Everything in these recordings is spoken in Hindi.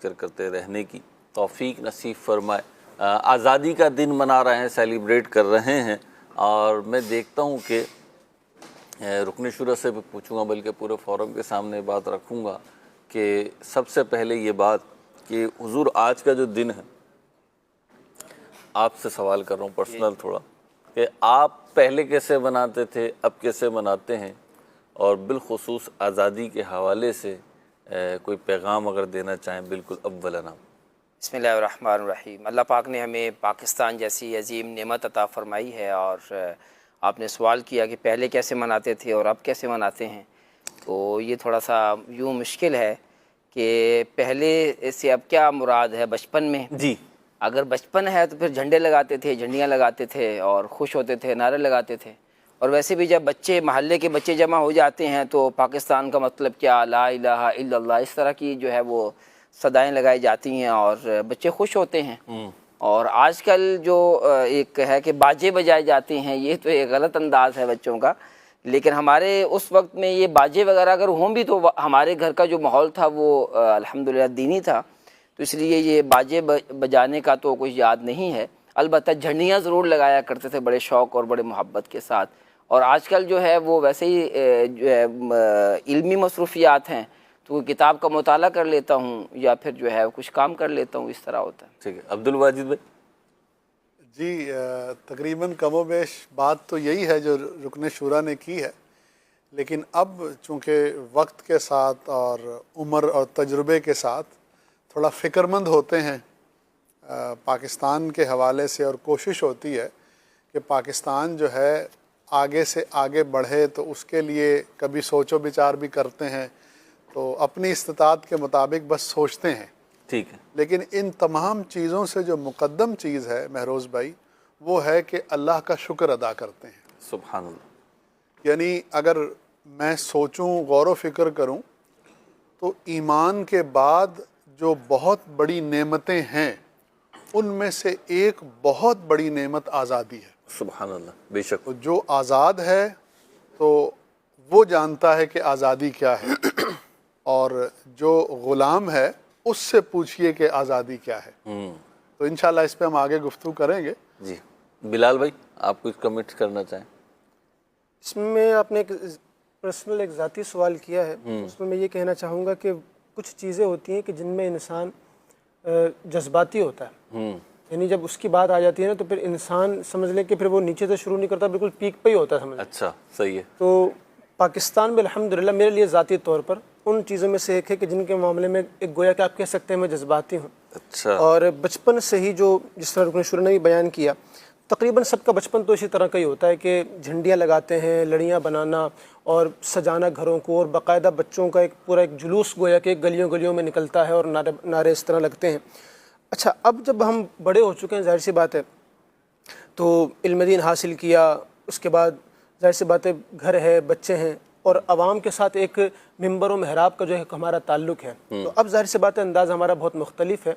जिक्र करते रहने की तौफीक नसीब फरमाए। आज़ादी का दिन मना रहे हैं, सेलिब्रेट कर रहे हैं, और मैं देखता हूँ कि रुकन शुरा से भी पूछूंगा, बल्कि पूरे फोरम के सामने बात रखूँगा कि सबसे पहले ये बात कि हुजूर आज का जो दिन है, आपसे सवाल कर रहा हूँ पर्सनल थोड़ा, कि आप पहले कैसे मनाते थे, अब कैसे मनाते हैं, और बिलखुसूस आज़ादी के हवाले से कोई पैगाम अगर देना चाहें बिल्कुल अव्वलन आप। बिस्मिल्लाहिर्रहमानिर्रहीम। अल्लाह पाक ने हमें पाकिस्तान जैसी अजीम नेमत अता फ़रमाई है, और आपने सवाल किया कि पहले कैसे मनाते थे और अब कैसे मनाते हैं, तो ये थोड़ा सा यूँ मुश्किल है कि पहले से अब क्या मुराद है। बचपन में जी, अगर बचपन है तो फिर झंडे लगाते थे, झंडियाँ लगाते थे और खुश होते थे, नारे लगाते थे। और वैसे भी जब बच्चे, महल्ले के बच्चे जमा हो जाते हैं तो पाकिस्तान का मतलब क्या, ला इलाहा इल्लल्लाह, इस तरह की जो है वो सदाएं लगाई जाती हैं और बच्चे खुश होते हैं। और आजकल जो एक है कि बाजे बजाए जाते हैं, ये तो एक गलत अंदाज़ है बच्चों का। लेकिन हमारे उस वक्त में ये बाजे वगैरह अगर हों भी तो हमारे घर का जो माहौल था वो अल्हम्दुलिल्लाह दीनी था, तो इसलिए ये बाजे बजाने का तो कुछ याद नहीं है। अलबत्ता झंडियाँ ज़रूर लगाया करते थे बड़े शौक़ और बड़े मोहब्बत के साथ। और आजकल जो है वो वैसे ही जो है इल्मी मसरूफियात हैं, तो किताब का मुताला कर लेता हूँ या फिर जो है कुछ काम कर लेता हूँ, इस तरह होता है। ठीक है। अब्दुल वाजिद भाई। जी, तकरीबन कमोबेश बात तो यही है जो रुकन शुरा ने की है, लेकिन अब चूँकि वक्त के साथ और उम्र और तजुर्बे के साथ थोड़ा फ़िक्रमंद होते हैं पाकिस्तान के हवाले से, और कोशिश होती है कि पाकिस्तान जो है आगे से आगे बढ़े, तो उसके लिए कभी सोचो विचार भी करते हैं, तो अपनी इस्तिताअत के मुताबिक बस सोचते हैं। ठीक है। लेकिन इन तमाम चीज़ों से जो मुक़द्दम चीज़ है महरोज़ भाई, वो है कि अल्लाह का शुक्र अदा करते हैं। सुभान अल्लाह। यानी अगर मैं सोचूं, गौर व फिक्र करूं, तो ईमान के बाद जो बहुत बड़ी नेमतें हैं, उनमें से एक बहुत बड़ी नेमत आज़ादी है। सुभान अल्लाह, बेशक। तो जो आज़ाद है तो वो जानता है कि आज़ादी क्या है, और जो ग़ुलाम है उससे पूछिए कि आज़ादी क्या है। तो इंशाल्लाह इस पे हम आगे गुफ्तगू करेंगे। जी, बिलाल भाई आप कुछ कमेंट करना चाहें? इसमें आपने एक पर्सनल एक ज़ाती सवाल किया है, उसमें मैं ये कहना चाहूँगा कि कुछ चीज़ें होती हैं कि जिनमें इंसान जज्बाती होता है, यानी जब उसकी बात आ जाती है ना तो फिर इंसान समझ लें कि फिर वो नीचे से शुरू नहीं करता, बिल्कुल पीक पे ही होता है, समझ। अच्छा, सही है। तो पाकिस्तान में अल्हम्दुलिल्लाह मेरे लिए ज़ाती तौर पर उन चीज़ों में से एक है कि जिनके मामले में एक गोया कि आप कह सकते हैं मैं जज्बाती हूँ। अच्छा। और बचपन से ही जो जिस तरह रुकन शुरा ने भी बयान किया, तकरीबन सबका बचपन तो इसी तरह का ही होता है कि झंडियाँ लगाते हैं, लड़ियाँ बनाना और सजाना घरों को, और बाकायदा बच्चों का एक पूरा एक जुलूस गोया कि गलियों गलियों में निकलता है और नारे इस तरह लगते हैं। अच्छा, अब जब हम बड़े हो चुके हैं, जाहिर सी बात है, तो इल्म दीन हासिल किया, उसके बाद जाहिर सी बात है घर है, बच्चे हैं, और आवाम के साथ एक मिंबर व महराब का जो है हमारा ताल्लुक़ है, तो अब जाहिर सी बात है अंदाज़ हमारा बहुत मुख्तलिफ है।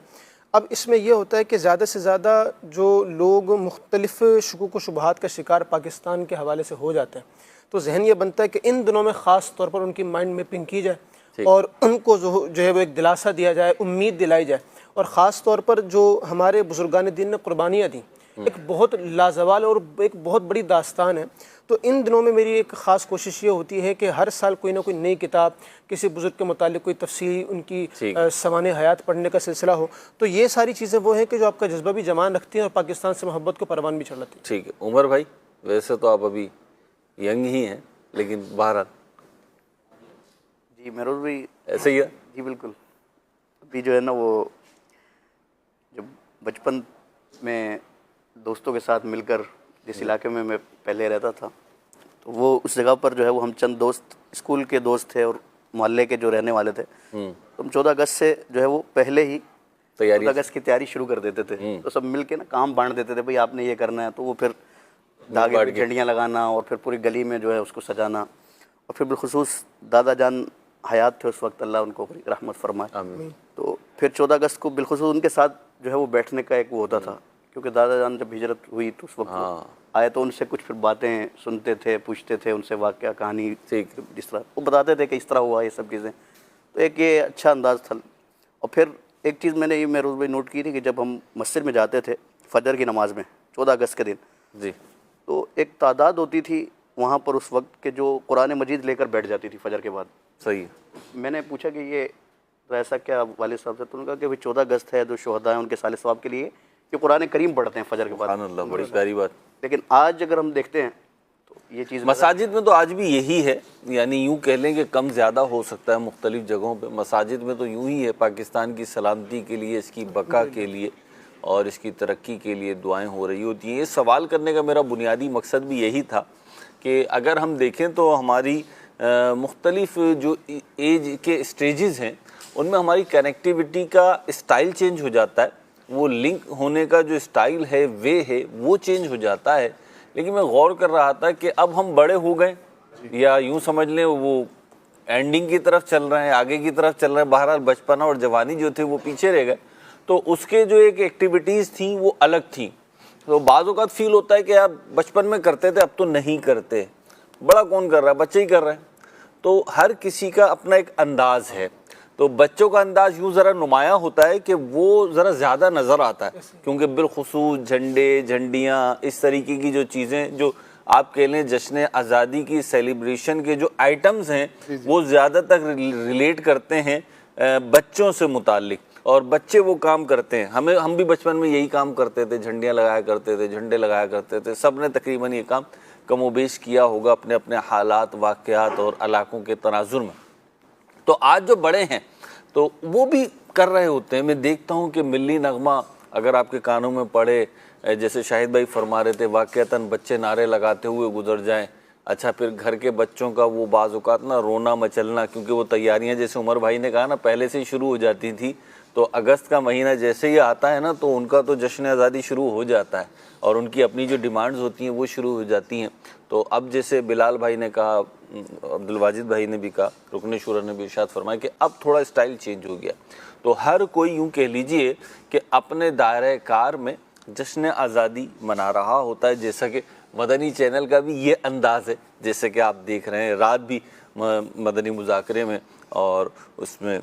अब इसमें यह होता है कि ज़्यादा से ज़्यादा जो लोग मुख्तलिफ शुकूक व शुबहात का शिकार पाकिस्तान के हवाले से हो जाते हैं, तो जहन ये बनता है कि इन दिनों में ख़ास तौर पर उनकी माइंड मैपिंग की जाए और उनको जो है वो एक दिलासा दिया जाए, उम्मीद दिलाई जाए। और ख़ास तौर पर जो हमारे बुजुर्गान दीन ने कुर्बानियाँ दी, एक बहुत लाजवाल और एक बहुत बड़ी दास्तान है। तो इन दिनों में मेरी एक ख़ास कोशिश ये होती है कि हर साल कोई ना कोई नई किताब, किसी बुज़ुर्ग के मुतालिक कोई तफसीली उनकी सवाने हयात पढ़ने का सिलसिला हो। तो ये सारी चीज़ें वो हैं कि जो आपका जज्बा भी जमान रखती हैं और पाकिस्तान से मोहब्बत को परवान भी चढ़ाती हैं। ठीक है। उमर भाई, वैसे तो आप अभी यंग ही हैं, लेकिन बहरहाल। जी महरोज़ भाई ऐसे ही है। जी बिल्कुल। अभी जो है ना, वो जब बचपन में दोस्तों के साथ मिलकर जिस इलाके में मैं पहले रहता था, तो वो उस जगह पर जो है वो हम चंद दोस्त स्कूल के दोस्त थे और मोहल्ले के जो रहने वाले थे, तो हम 14 अगस्त से जो है वो पहले ही 14 अगस्त की तैयारी शुरू कर देते थे। तो सब मिल के ना काम बांट देते थे, भाई आपने ये करना है, तो वो फिर धागे पे झंडियाँ लगाना और फिर पूरी गली में जो है उसको सजाना। और फिर बिलखुसूस दादा जान हयात थे उस वक्त, अल्लाह उनको रहमत फरमाए। तो फिर 14 अगस्त को बिलखुसूस उनके साथ जो है वो बैठने का एक वो होता था, क्योंकि दादा जान जब हिजरत हुई तो उस वक्त आए, तो उनसे कुछ फिर बातें सुनते थे, पूछते थे उनसे वाक़या कहानी, जिस तरह वो बताते थे कि इस तरह हुआ, ये सब चीज़ें। तो एक ये अच्छा अंदाज़ था। और फिर एक चीज़ मैंने ये मेहरोज भाई नोट की थी कि जब हम मस्जिद में जाते थे फजर की नमाज में 14 अगस्त के दिन, जी, तो एक तादाद होती थी वहाँ पर उस वक्त के जो कुरान मजीद लेकर बैठ जाती थी फजर के बाद। सही है। मैंने पूछा कि ये तो ऐसा क्या वालिद साहब से, तो उन्होंने कहा कि भाई 14 अगस्त है, जो शोहदा हैं उनके साले सवाब के लिए कि कुरान करीम पढ़ते हैं फजर के बाद। सुभान अल्लाह, बड़ी प्यारी बात। लेकिन आज अगर हम देखते हैं तो ये चीज़ मसाजिद में तो आज भी यही है, यानी यूँ कह लें कि कम ज़्यादा हो सकता है मुख्तलिफ जगहों पे। मसाजिद में तो यूँ ही है, पाकिस्तान की सलामती के लिए, इसकी बका के लिए और इसकी तरक्की के लिए दुआएं हो रही होती हैं। ये सवाल करने का मेरा बुनियादी मकसद भी यही था कि अगर हम देखें तो हमारी मुख्तलिफ जो एज के स्टेजेस हैं उनमें हमारी कनेक्टिविटी का स्टाइल चेंज हो जाता है, वो लिंक होने का जो स्टाइल है, वे है, वो चेंज हो जाता है। लेकिन मैं गौर कर रहा था कि अब हम बड़े हो गए, या यूँ समझ लें वो एंडिंग की तरफ चल रहे हैं, आगे की तरफ चल रहे हैं। बहरहाल बचपना और जवानी जो थे वो पीछे रह गए, तो उसके जो एक एक्टिविटीज़ थी वो अलग थी। तो बाज़ औक़ात फील होता है कि यार बचपन में करते थे, अब तो नहीं करते। बड़ा कौन कर रहा है, बच्चे ही कर रहे हैं। तो हर किसी का अपना एक अंदाज़ है। तो बच्चों का अंदाज़ यूँ ज़रा नुमायाँ होता है कि वो ज़रा ज़्यादा नज़र आता है, क्योंकि बिलखुसूस झंडे, झंडियाँ, इस तरीके की जो चीज़ें, जो आप कह लें जश्न आज़ादी की सेलिब्रेशन के जो आइटम्स हैं, वो ज़्यादातर रिलेट करते हैं बच्चों से मुताल्लिक, और बच्चे वो काम करते हैं। हम भी बचपन में यही काम करते थे, झंडियाँ लगाया करते थे, झंडे लगाया करते थे। सब ने तकरीबन ये काम कमोबेश किया होगा अपने अपने हालात, वाक़यात और इलाकों के तनाजुर में। तो आज जो बड़े हैं तो वो भी कर रहे होते हैं। मैं देखता हूँ कि मिल्ली नगमा अगर आपके कानों में पड़े, जैसे शाहिद भाई फरमा रहे थे, वाक़यतन बच्चे नारे लगाते हुए गुजर जाएं। अच्छा, फिर घर के बच्चों का वो बाज़ औक़ात ना रोना मचलना, क्योंकि वो तैयारियां जैसे उमर भाई ने कहा ना पहले से ही शुरू हो जाती थी। तो अगस्त का महीना जैसे ही आता है ना, तो उनका तो जश्न आज़ादी शुरू हो जाता है और उनकी अपनी जो डिमांड्स होती हैं वो शुरू हो जाती हैं। तो अब जैसे बिलाल भाई ने कहा, अब्दुल वाजिद भाई ने भी कहा, रुकन शुरा ने भी इरशाद फरमाया कि अब थोड़ा स्टाइल चेंज हो गया। तो हर कोई यूँ कह लीजिए कि अपने दायरे कार में जश्न आज़ादी मना रहा होता है। जैसा कि मदनी चैनल का भी ये अंदाज़ है, जैसे कि आप देख रहे हैं रात भी मदनी मुज़ाकरे में, और उसमें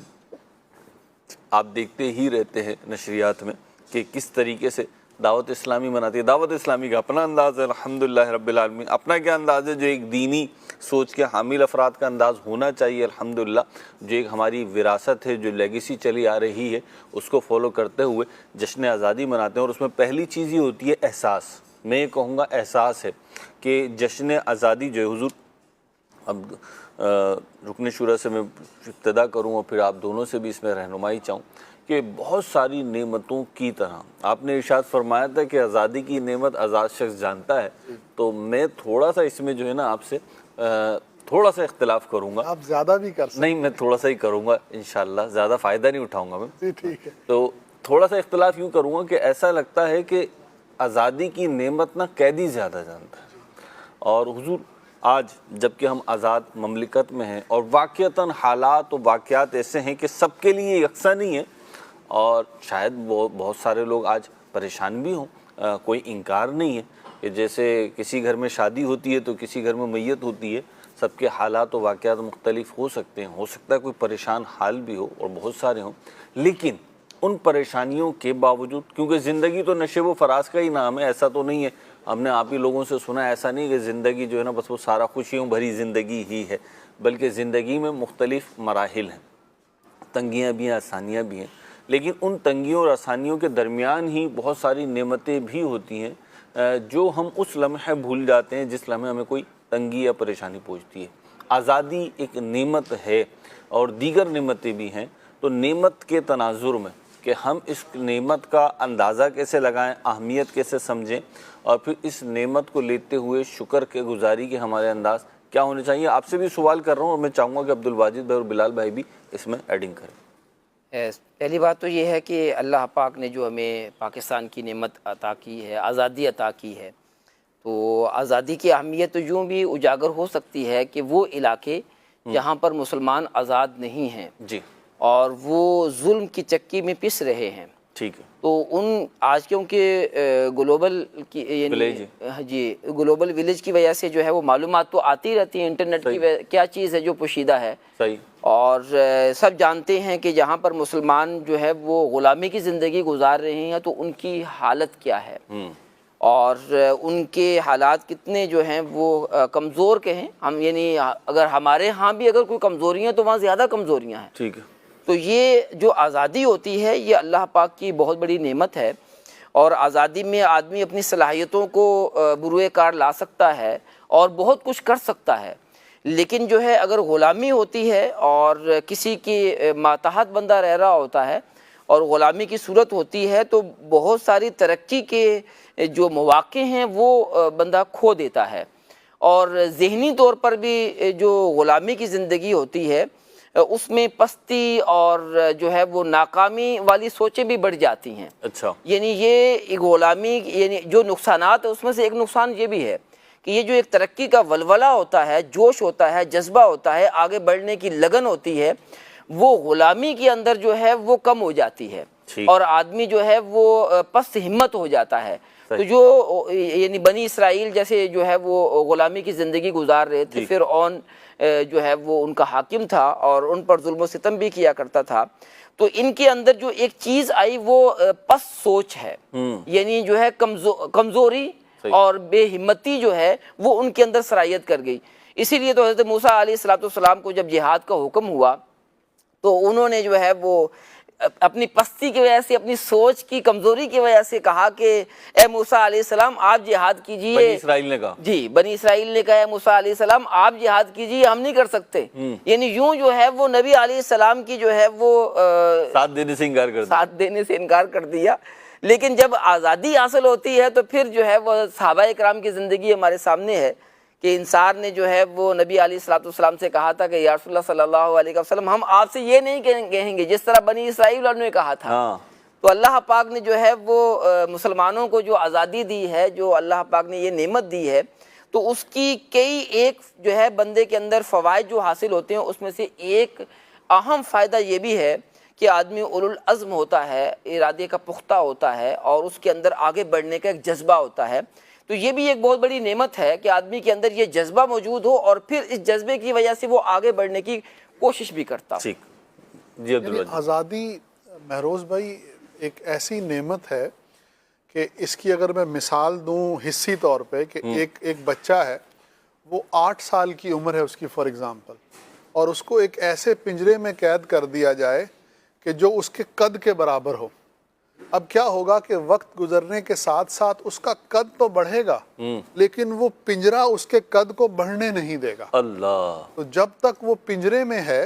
आप देखते ही रहते हैं नशरियात में कि किस तरीके से दावत इस्लामी मनाती है। दावत इस्लामी का अपना अंदाज़ है, अल्हम्दुलिल्लाह रब्बिल आलमीन। अपना क्या अंदाज़ है, जो एक दीनी सोच के हामिल अफराद का अंदाज़ होना चाहिए, अल्हम्दुलिल्लाह। जो एक हमारी विरासत है, जो लेगेसी चली आ रही है, उसको फॉलो करते हुए जश्न आज़ादी मनाते हैं। और उसमें पहली चीज़ ये होती है एहसास। मैं ये कहूँगा एहसास है कि जश्न आज़ादी जो है, हुज़ूर अब रुकन शुरा से मैं इब्तिदा करूँ और फिर आप दोनों से भी इसमें रहनुमाई चाहूँ कि बहुत सारी नेमतों की तरह आपने इरशाद फरमाया था कि आज़ादी की नेमत आज़ाद शख्स जानता है। तो मैं थोड़ा सा इसमें जो है ना आपसे थोड़ा सा इख्तिलाफ करूँगा। आप ज़्यादा भी कर सकते नहीं, मैं थोड़ा सा ही करूँगा इंशाल्लाह, ज़्यादा फ़ायदा नहीं उठाऊँगा मैं। जी ठीक है। तो थोड़ा सा इख्तिलाफ यूँ करूँगा कि ऐसा लगता है कि आज़ादी की नेमत ना कैदी ज़्यादा जानता है। और हुजूर आज जबकि हम आज़ाद ममलिकत में हैं और वाक़यतन हालात और वाक़यात ऐसे हैं कि सबके लिए यकसा नहीं है, और शायद बहुत सारे लोग आज परेशान भी हों, कोई इनकार नहीं है कि जैसे किसी घर में शादी होती है तो किसी घर में मैयत होती है, सबके हालात और वाक़यात मुख्तलिफ हो सकते हैं। हो सकता है कोई परेशान हाल भी हो और बहुत सारे हों, लेकिन उन परेशानियों के बावजूद, क्योंकि ज़िंदगी तो नशे व फराज का ही नाम है, ऐसा तो नहीं है, हमने आप ही लोगों से सुना, ऐसा नहीं कि ज़िंदगी जो है ना बस वो सारा खुशियों भरी ज़िंदगी ही है, बल्कि ज़िंदगी में मुख्तलिफ मराहिल हैं, तंगियाँ भी हैं, आसानियाँ भी हैं। लेकिन उन तंगियों और आसानियों के दरमियान ही बहुत सारी नेमतें भी होती हैं जो हम उस लम्हे भूल जाते हैं जिस लम्हे हमें कोई तंगी या परेशानी पहुँचती है। आज़ादी एक नेमत है और दीगर नेमतें भी हैं। तो नेमत के तनाजुर में कि हम इस नेमत का अंदाज़ा कैसे लगाएं, अहमियत कैसे समझें, और फिर इस नेमत को लेते हुए शुक्र के गुजारी के हमारे अंदाज़ क्या होने चाहिए, आपसे भी सवाल कर रहा हूँ। और मैं चाहूँगा कि अब्दुल वाजिद भाई और बिलाल भाई भी इसमें एडिंग करें। पहली बात तो ये है कि अल्लाह पाक ने जो हमें पाकिस्तान की नेमत अता की है, आज़ादी अता की है, तो आज़ादी की अहमियत तो यूँ भी उजागर हो सकती है कि वो इलाके जहाँ पर मुसलमान आज़ाद नहीं हैं जी, और वो जुल्म की चक्की में पिस रहे हैं, ठीक है। तो उन आज क्योंकि ग्लोबल की यानी जी ग्लोबल विलेज की वजह से जो है वो मालूमात तो आती रहती है इंटरनेट की क्या चीज़ है जो पोशीदा है। सही। और सब जानते हैं कि जहाँ पर मुसलमान जो है वो ग़ुलामी की ज़िंदगी गुजार रहे हैं तो उनकी हालत क्या है और उनके हालात कितने जो हैं वो कमज़ोर के हैं। हम यानी अगर हमारे यहाँ भी अगर कोई कमज़ोरियाँ तो वहाँ ज़्यादा कमज़ोरियाँ हैं। ठीक है। तो ये जो आज़ादी होती है ये अल्लाह पाक की बहुत बड़ी नेमत है और आज़ादी में आदमी अपनी सलाहियतों को बुरुए कार ला सकता है और बहुत कुछ कर सकता है। लेकिन जो है अगर ग़ुलामी होती है और किसी की मातहत बंदा रह रहा होता है और ग़ुलामी की सूरत होती है तो बहुत सारी तरक्की के जो मौक़े हैं वो बंदा खो देता है और ज़हनी तौर पर भी जो ग़ुलामी की ज़िंदगी होती है उसमें पस्ती और जो है वो नाकामी वाली सोचें भी बढ़ जाती हैं। अच्छा। यानी ये ग़ुलामी यानी जो नुकसानात है उसमें से एक नुकसान ये भी है कि ये जो एक तरक्की का वलवला होता है, जोश होता है, जज्बा होता है, आगे बढ़ने की लगन होती है, वो ग़ुलामी के अंदर जो है वो कम हो जाती है और आदमी जो है वो पस्त हिम्मत हो जाता है। तो जो यानी बनी इसराइल जैसे जो है वो ग़ुलामी की ज़िंदगी गुजार रहे थे, फिर ऑन जो है वो उनका हाकिम था और उन पर जुल्म सितम भी किया करता था। तो इनके अंदर जो एक चीज़ आई वो पस्त सोच है, यानी जो है कमज़ोरी और बेहिम्मती जो है वो उनके अंदर सरायत कर गई। इसीलिए तो हज़रत मूसा अलैहिस्सलाम को जब जिहाद का हुक्म हुआ तो उन्होंने जो है वो अपनी पस्ती की वजह से, अपनी सोच की कमज़ोरी की वजह से कहा कि ए मूसा अलैहिस्सलाम आप जिहाद कीजिए। बनी इसराइल ने कहा जी, बनी इसराइल ने कहा मूसा अलैहिस्सलाम आप जिहाद कीजिए, हम नहीं कर सकते। यानी यूं जो है वो नबी अलैहिस्सलाम की जो है वो साथ देने से इनकार कर दिया। लेकिन जब आज़ादी हासिल होती है तो फिर जो है वो सहाबा इकराम की ज़िंदगी हमारे सामने है कि इंसान ने जो है वो नबी अलैहिस्सलाम से कहा था कि या रसूलल्लाह सल्लल्लाहु अलैहि वसल्लम हम आपसे ये नहीं कहेंगे जिस तरह बनी इसराइल ने कहा था। तो अल्लाह पाक ने जो है वो मुसलमानों को जो आज़ादी दी है, जो अल्लाह पाक ने ये नेमत दी है, तो उसकी कई एक जो है बंदे के अंदर फ़वाइद जो हासिल होते हैं उसमें से एक अहम फ़ायदा ये भी है कि आदमी उलुल अज़्म होता है, इरादे का पुख्ता होता है और उसके अंदर आगे बढ़ने का एक जज्बा होता है। तो ये भी एक बहुत बड़ी नेमत है कि आदमी के अंदर ये जज्बा मौजूद हो और फिर इस जज्बे की वजह से वो आगे बढ़ने की कोशिश भी करता हो। जी अब्दुल आज़ादी महरोज़ भाई एक ऐसी नेमत है कि इसकी अगर मैं मिसाल दूं हिस्सी तौर पे कि एक बच्चा है, वो 8 साल की उम्र है उसकी फॉर एग्ज़ाम्पल, और उसको एक ऐसे पिंजरे में कैद कर दिया जाए कि जो उसके कद के बराबर हो। अब क्या होगा कि वक्त गुजरने के साथ साथ उसका कद तो बढ़ेगा लेकिन वो पिंजरा उसके कद को बढ़ने नहीं देगा। अल्लाह। तो जब तक वो पिंजरे में है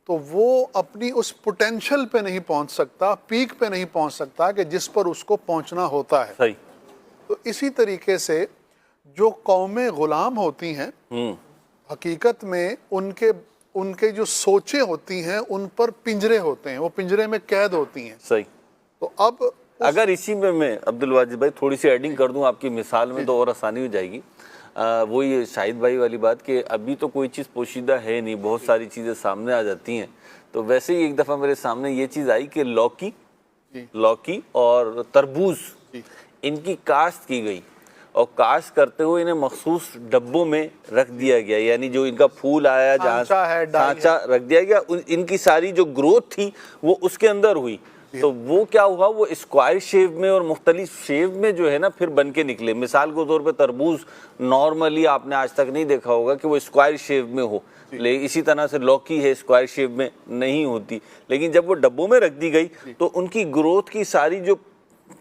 तो वो अपनी उस पोटेंशियल पे नहीं पहुंच सकता, पीक पे नहीं पहुंच सकता कि जिस पर उसको पहुंचना होता है। सही। तो इसी तरीके से जो कौमें गुलाम होती हैं हकीकत में उनके जो सोचें होती हैं उन पर पिंजरे होते हैं, वो पिंजरे में कैद होती हैं। सही। तो अब अगर इसी में मैं अब्दुल वाजिद भाई थोड़ी सी एडिंग कर दूं आपकी मिसाल में तो और आसानी हो जाएगी। वो ये शाहिद भाई वाली बात कि अभी तो कोई चीज़ पोशीदा है नहीं, बहुत सारी चीज़ें सामने आ जाती हैं। तो वैसे ही एक दफ़ा मेरे सामने ये चीज़ आई कि लौकी और तरबूज इनकी काश्त की गई और काश्त करते हुए इन्हें मखसूस डब्बों में रख दिया गया, यानी जो इनका फूल आया जहाँ सांचा रख दिया गया, इनकी सारी जो ग्रोथ थी वो उसके अंदर हुई। तो वो क्या हुआ, वो स्क्वायर शेप में और मुख्तलिफ शेप में जो है ना फिर बन के निकले। मिसाल के तौर पे तरबूज नॉर्मली आपने आज तक नहीं देखा होगा कि वो स्क्वायर शेप में हो, लेकिन इसी तरह से लौकी है स्क्वायर शेप में नहीं होती, लेकिन जब वो डब्बों में रख दी गई तो उनकी ग्रोथ की सारी जो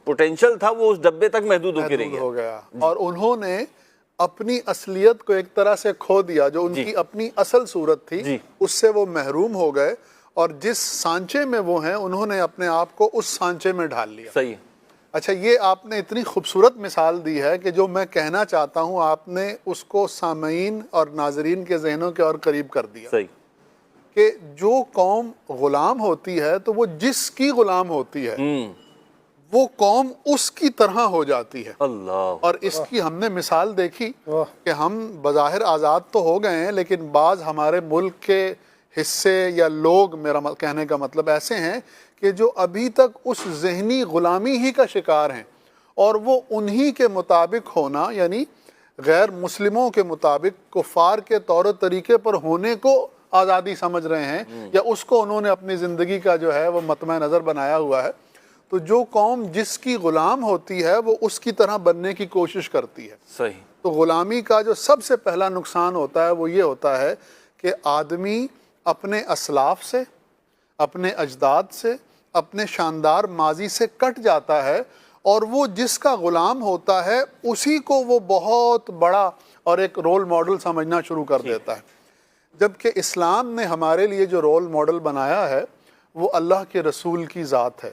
पोटेंशियल था वो उस डब्बे तक महदूद हो गया और उन्होंने अपनी असलियत को एक तरह से खो दिया। जो उनकी अपनी असल सूरत थी उससे वो महरूम हो गए और जिस सांचे में वो हैं उन्होंने अपने आप को उस सांचे में ढाल लिया। सही है। अच्छा, ये आपने इतनी खूबसूरत मिसाल दी है कि जो मैं कहना चाहता हूँ आपने उसको सामीन और नाजरीन के जहनों के और करीब कर दिया। सही। कि जो कौम गुलाम होती है तो वो जिसकी गुलाम होती है वो कौम उसकी तरह हो जाती है। अल्लाह। और इसकी हमने मिसाल देखी कि हम बज़ाहिर आज़ाद तो हो गए हैं लेकिन बाज़ हमारे मुल्क के हिस्से या लोग, मेरा कहने का मतलब ऐसे हैं कि जो अभी तक उस जहनी ग़ुलामी ही का शिकार हैं और वो उन्हीं के मुताबिक होना, यानी गैर मुस्लिमों के मुताबिक कुफ़ार के तौर तरीके पर होने को आज़ादी समझ रहे हैं, या उसको उन्होंने अपनी ज़िंदगी का जो है वो मतम नज़र बनाया हुआ है। तो जो कौम जिसकी ग़ुलाम होती है वो उसकी तरह बनने की कोशिश करती है। सही। तो ग़ुलामी का जो सबसे पहला नुकसान होता है वो ये होता है कि आदमी अपने असलाफ से, अपने अजदाद से, अपने शानदार माजी से कट जाता है और वो जिसका ग़ुलाम होता है उसी को वो बहुत बड़ा और एक रोल मॉडल समझना शुरू कर देता है। जबकि इस्लाम ने हमारे लिए जो रोल मॉडल बनाया है वो अल्लाह के रसूल की ज़ात है,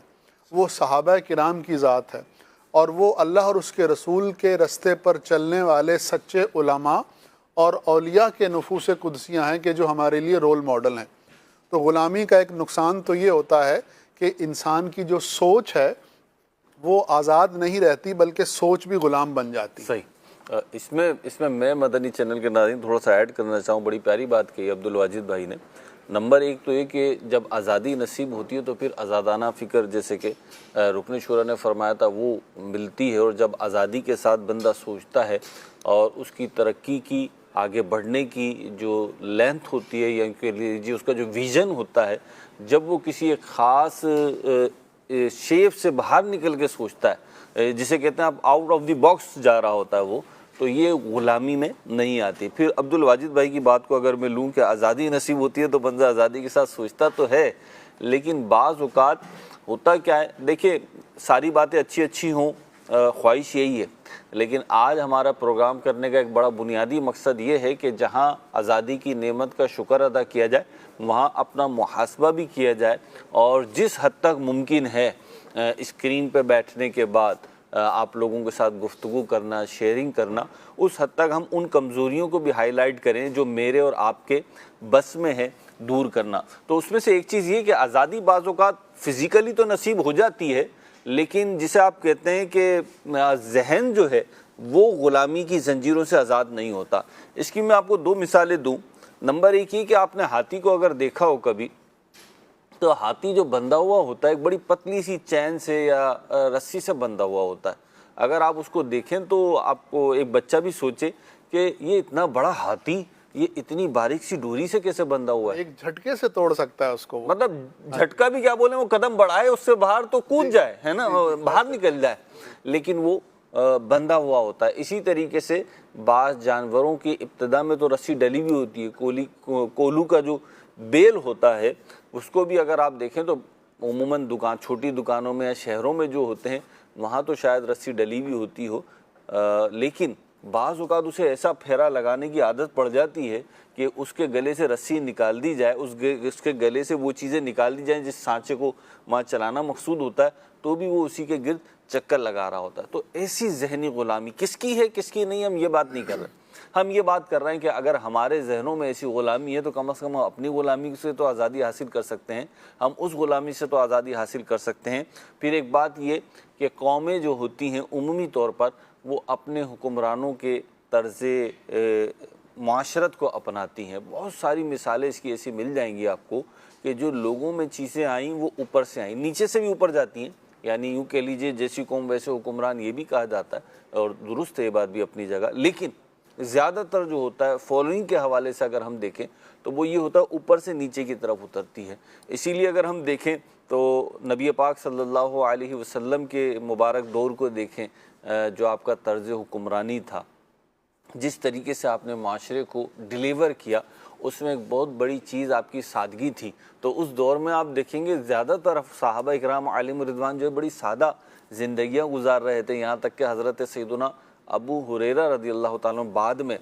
वो सहाबा किराम की ज़ात है, और वो अल्लाह और उसके रसूल के रस्ते पर चलने वाले सच्चे उलमा और औलिया के नफूस कुदसियाँ हैं कि जो हमारे लिए रोल मॉडल हैं। तो ग़ुलामी का एक नुकसान तो ये होता है कि इंसान की जो सोच है वो आज़ाद नहीं रहती, बल्कि सोच भी ग़ुलाम बन जाती है। सही। इसमें मैं मदनी चैनल के नाज़रीन थोड़ा सा ऐड करना चाहूँ। बड़ी प्यारी बात कही अब्दुल वाजिद भाई ने। नंबर एक तो ये कि जब आज़ादी नसीब होती है तो फिर आज़ादाना फ़िक्र, जैसे कि रुकन शुरा ने फरमाया था, वो मिलती है। और जब आज़ादी के साथ बंदा सोचता है और उसकी तरक्की की, आगे बढ़ने की जो लेंथ होती है, या के लिए उसका जो विज़न होता है, जब वो किसी एक ख़ास शेप से बाहर निकल के सोचता है, जिसे कहते हैं आप आउट ऑफ द बॉक्स जा रहा होता है वो, तो ये ग़ुलामी में नहीं आती। फिर अब्दुल वाजिद भाई की बात को अगर मैं लूँ कि आज़ादी नसीब होती है तो बंदा आज़ादी के साथ सोचता तो है, लेकिन बाज़ औक़ात होता क्या है, देखिए सारी बातें अच्छी अच्छी हों, ख्वाहिश यही है, लेकिन आज हमारा प्रोग्राम करने का एक बड़ा बुनियादी मकसद ये है कि जहाँ आज़ादी की नेमत का शुक्र अदा किया जाए वहाँ अपना मुहासबा भी किया जाए, और जिस हद तक मुमकिन है स्क्रीन पर बैठने के बाद आप लोगों के साथ गुफ्तगू करना, शेयरिंग करना, उस हद तक हम उन कमज़ोरियों को भी हाईलाइट करें जो मेरे और आपके बस में है दूर करना। तो उसमें से एक चीज़ ये कि आज़ादी बाज़ औक़ात फ़िज़िकली तो नसीब हो जाती है, लेकिन जिसे आप कहते हैं कि जहन जो है वो ग़ुलामी की ज़ंजीरों से आज़ाद नहीं होता। इसकी मैं आपको दो मिसालें दूँ। नंबर एक ये कि आपने हाथी को अगर देखा हो कभी, तो हाथी जो बंधा हुआ होता है एक बड़ी पतली सी चैन से या रस्सी से बंधा हुआ होता है। अगर आप उसको देखें तो आपको एक बच्चा भी सोचे कि ये इतना बड़ा हाथी ये इतनी बारीक सी डोरी से कैसे बंधा हुआ है, एक झटके से तोड़ सकता है उसको। मतलब झटका भी क्या बोले, वो कदम बढ़ाए उससे बाहर तो कूद जाए, है ना, बाहर निकल जाए, लेकिन वो बंधा हुआ होता है। इसी तरीके से बाज़ जानवरों की इब्तिदा में तो रस्सी डली हुई होती है। कोलू का जो बेल होता है उसको भी अगर आप देखें तो उमूमन छोटी दुकानों में या शहरों में जो होते हैं वहाँ तो शायद रस्सी डली हुई होती हो, लेकिन बाज़ औक़ात उसे ऐसा फेरा लगाने की आदत पड़ जाती है कि उसके गले से रस्सी निकाल दी जाए, उसके गले से वो चीज़ें निकाल दी जाएँ जिस सांचे को वहाँ चलाना मकसूद होता है, तो भी वो उसी के गिर्द चक्कर लगा रहा होता है। तो ऐसी जहनी ग़ुलामी किसकी है किसकी नहीं, हम ये बात नहीं कर रहे। हम ये बात कर रहे हैं कि अगर हमारे जहनों में ऐसी ग़ुलामी है तो कम से कम हम अपनी ग़ुलामी से तो आज़ादी हासिल कर सकते हैं, हम उस ग़ुलामी से तो आज़ादी हासिल कर सकते हैं। फिर एक बात ये कि कौमें जो होती हैं उमूमी तौर पर वो अपने हुक्मरानों के तर्ज़े माशरत को अपनाती हैं। बहुत सारी मिसालें इसकी ऐसी मिल जाएंगी आपको कि जो लोगों में चीज़ें आईं वो ऊपर से आईं, नीचे से भी ऊपर जाती हैं। यानी यूँ कह लीजिए जैसी कौम वैसे हुक्मरान, ये भी कहा जाता है और दुरुस्त है ये बात भी अपनी जगह, लेकिन ज़्यादातर जो होता है फॉलोइंग के हवाले से अगर हम देखें तो वो ये होता है ऊपर से नीचे की तरफ उतरती है। इसीलिए अगर हम देखें तो नबी पाक सल्लल्लाहु अलैहि वसल्लम के मुबारक दौर को देखें, जो आपका तर्ज़ हुक्मरानी था, जिस तरीके से आपने माशरे को डिलीवर किया, उसमें एक बहुत बड़ी चीज़ आपकी सादगी थी। तो उस दौर में आप देखेंगे ज़्यादातर सहाबा इकराम आलिम रिदवान जो है बड़ी सादा ज़िंदगियाँ गुजार रहे थे। यहाँ तक कि हज़रत सैयदना अबू हुरैरा रज़ियल्लाहु ताला बाद में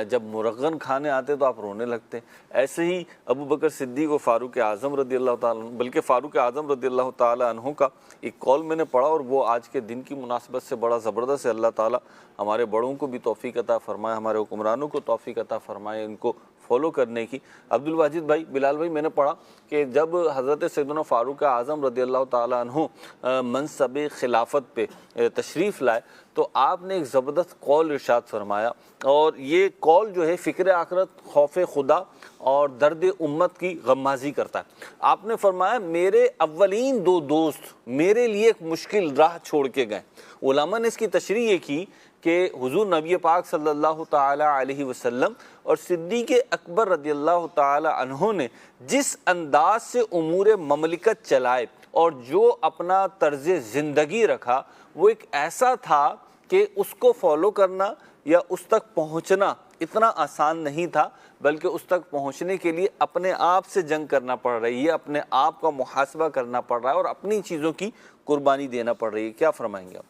जब मुरग़्ग़न खाने आते तो आप रोने लगते। ऐसे ही अबू बकर सिद्दीक़ और फ़ारूक़ आज़म रज़ियल्लाहु ताला, बल्कि फ़ारूक़ आज़म रज़ियल्लाहु ताला अन्हु का एक कौल मैंने पढ़ा और वो आज के दिन की मुनासिबत से बड़ा ज़बरदस्त है। अल्लाह ताला हमारे बड़ों को भी तौफ़ीक़ अता फ़रमाए, हमारे हुक्मरानों को तौफ़ीक़ अता फ़रमाए इनको फॉलो करने की। अब्दुल वाजिद भाई, बिलाल भाई, मैंने पढ़ा कि जब हज़रत सैयदना फ़ारूक़ आज़म रज़ियल्लाहु ताला अन्हु मनसब खिलाफत पे तशरीफ़ लाए तो आपने एक ज़बरदस्त कौल इरशाद फरमाया, और ये कौल जो है फ़िक्र आखरत, खौफ खुदा और दर्द उम्मत की गम्माज़ी करता है। आपने फरमाया मेरे अव्वलीन दो दोस्त मेरे लिए एक मुश्किल राह छोड़ के गए। उलमा ने इसकी तशरीह ये की कि हुज़ूर नबी पाक सल्लल्लाहु ताला अलैहि वसल्लम और सिद्दीक़ अकबर रदियल्लाहु ताला अन्हु ने जिस अंदाज से उमूर ममलिकत चलाए और जो अपना तर्ज ज़िंदगी रखा, वो एक ऐसा था कि उसको फॉलो करना या उस तक पहुंचना इतना आसान नहीं था, बल्कि उस तक पहुंचने के लिए अपने आप से जंग करना पड़ रही है, अपने आप का मुहासबा करना पड़ रहा है और अपनी चीज़ों की कुर्बानी देना पड़ रही है। क्या फरमाएंगे आप?